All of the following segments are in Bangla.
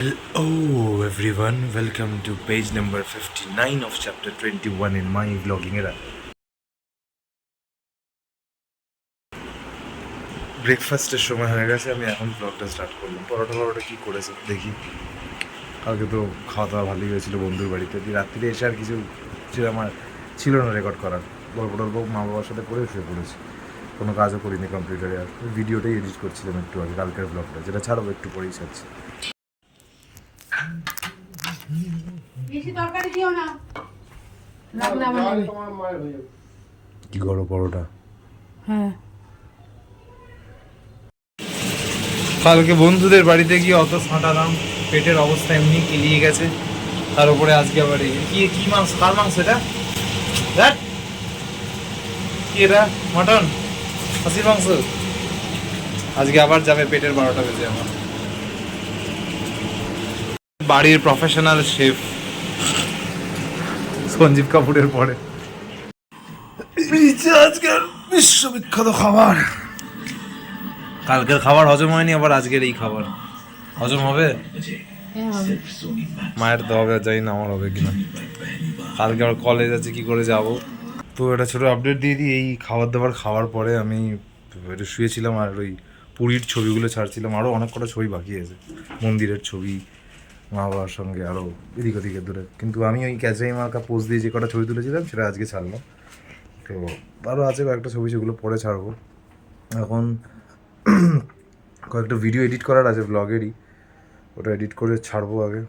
Hello everyone, welcome to page number 59 of chapter 21 in my vlogging era. ব্রেকফাস্টের সময় হয়ে গেছে, আমি এখন ব্লগটা স্টার্ট করলাম। পরোটা কী করেছে দেখি। কালকে তো খাওয়া দাওয়া ভালোই হয়েছিল বন্ধুর বাড়িতে। রাত্রিরে এসে আর কিছু আমার ছিল না রেকর্ড করার। গল্প টল্প মা বাবার সাথে করে শুয়ে পড়েছি, কোনো কাজও করিনি কম্পিউটারে। আর ভিডিওটাই এডিট করছিলাম একটু আগে, কালকের ব্লগটা, যেটা ছাড়বো একটু পরেই ছাড়ছি। বেশি তরকারি দিও না, লাগলে আবার নেবে। কি করো পরোটা? হ্যাঁ, কালকে বন্ধুদের বাড়িতে গিয়ে অত ছাঁটালাম, পেটের অবস্থা এমনি কেলিয়ে গেছে। তার উপরে আজকে আবার এই কি মাংস, কার মাংস এটা? কি এটা? মটন, খাসির মাংস। আজকে আবার যাবে পেটের 12টা বেজে আমার। বাড়ির প্রফেশনাল শেফ সঞ্জীব কাপুরের পরে আজকের বিশ্ববিখ্যাত খাবার। কালকের খাবার হজম হয়নি, আবার আজকের এই খাবার হজম হবে। মায়ের তো হবে, জানি না আমার হবে কিনা। কালকে আবার কলেজ আছে, কি করে যাব। তো একটা ছোটো আপডেট দিয়ে দিই। এই খাবার দাবার খাওয়ার পরে আমি একটু শুয়েছিলাম আর ওই পুরীর ছবিগুলো ছাড়ছিলাম। আরও অনেক কটা ছবি বাকি আছে, মন্দিরের ছবি, মা বাবার সঙ্গে আরও এদিক ওদিকের দূরে। কিন্তু আমি ওই ক্যাচরাই মার্কা পোজ দিয়ে যে কটা ছবি তুলেছিলাম সেটা আজকে ছাড়লাম। তো আরও আছে কয়েকটা ছবি, সেগুলো পরে ছাড়বো। এখন কয়েকটা ভিডিও এডিট করার আছে ব্লগেরই, ওটা এডিট করে ছাড়বো আগে।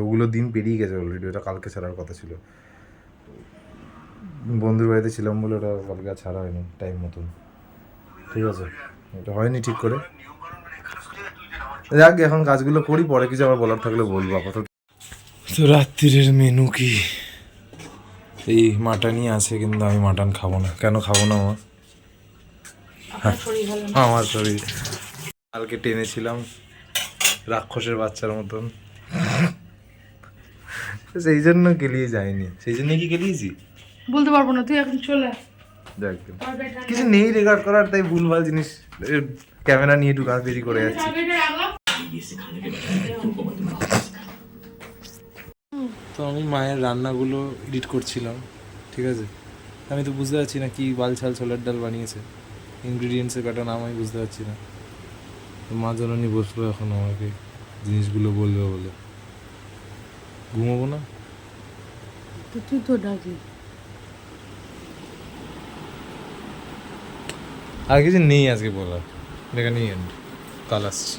ওগুলো দিন পেরিয়ে গেছে অলরেডি, ওটা কালকে ছাড়ার কথা ছিল। বন্ধুর বাড়িতে ছিলাম বলে ওটা কালকে ছাড়া হয়নি টাইম মতন। ঠিক আছে, এটা হয়নি ঠিক করে। যাক, এখন কাজগুলো করি, পরে কিছু আবার বলার থাকলে বলবো। আপাতত তো রাত্রির মেনু কি, এই মাটনই আছে, কিন্তু আমি মাটন খাবো না। কেন খাবো না? আমার শরীর কালকে টেনেছিলাম রাক্ষসের বাচ্চার মতন, সেই জন্য গেলিয়ে যায়নি। সেই জন্য কি গেলিয়েছি বলতে পারবো না, তুই এখন চলে। দেখ, কিছু নেই রেকর্ড করার, তাই ভুলভাল জিনিস ক্যামেরা নিয়ে একটু গাছবেরি করে যাচ্ছি। তো আমি মায়ের রান্নাগুলো এডিট করছিলাম, ঠিক আছে। আমি তো বুঝতে পারছি না কি বাল ছাল ছোলার ডাল বানিয়েছে, ইনগ্রিডিয়েন্টসের কটা নাম আমি বুঝতে পারছি না। মা জননী বসলো এখন আমাকে জিনিসগুলো বলবে বলে। ঘুমাবো না তো তুই তো ডাকলি। আর কিছু নেই আজকে বলার, এখানেই এন্ড। কাল আসছি।